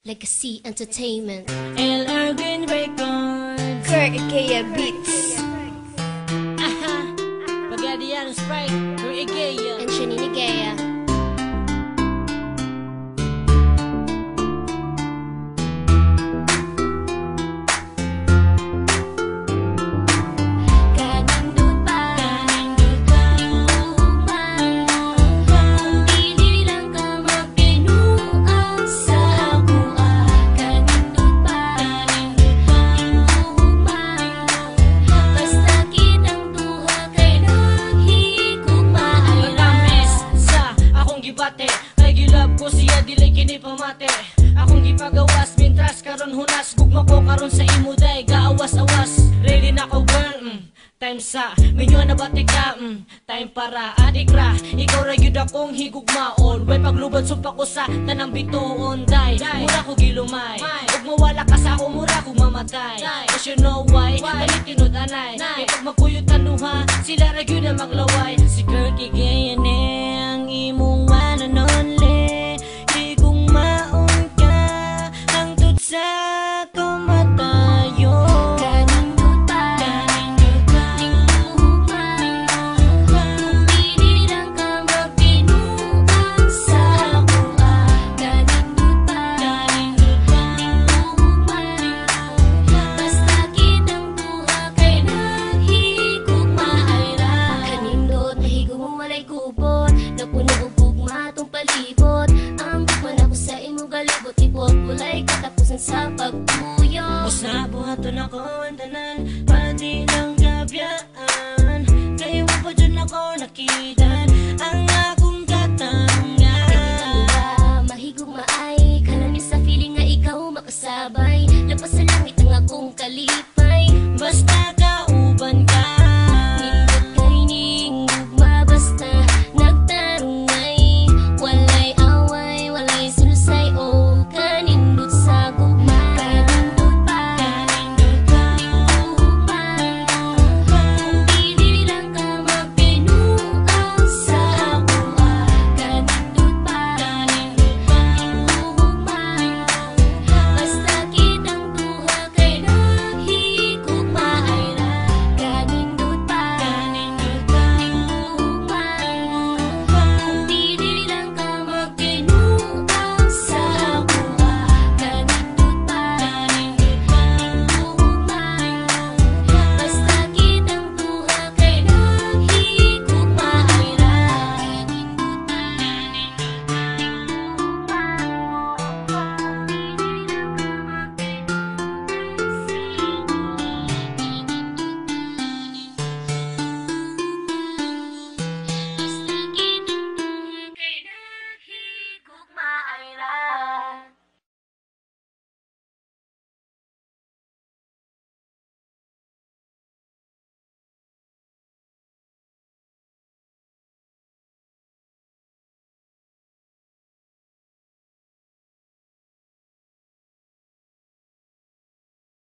Legacy Entertainment, LR Green Records, Kurt Ikea Beats, Pagadian Sprite, Kurt Ikea, and Shanini Gaya. Kay gilab ko siya dili kini pamate. Akong gipagawas mintras karon hunas gugma ko karon sa imuday gaawas-awas. Ready na ko girl, time sa minyo na batik ka, time para adik ra. Ikaw ra gyud akong higugmaon. Way paglubad sumpa ko sa tanang bituon day. Mura ko gilumay. Ug mawala ka sa ako mura ko mamatay. Cause you know why? Dali tinud anay. Kay pag magkuyot tanuha sila ra gyud na maglaway. Si Kurt Ikea ni ang imong one and only. Di kong maun ka hangtod sa kumatayo. Kanindot pa, tingtuhog pa, kung binirang ka magbinuang sa ako. Kanindot pa, tingtuhog pa, basta kitang tuha kay nahigugma ay ra. Kanindot, mahigog mo walay kupot, napuno og gugma tong palibot. Ang gugman ako sa imong galibot, ipot walay katapusan sa pagpuyo. Usa buhaton ako ang tanan, pati na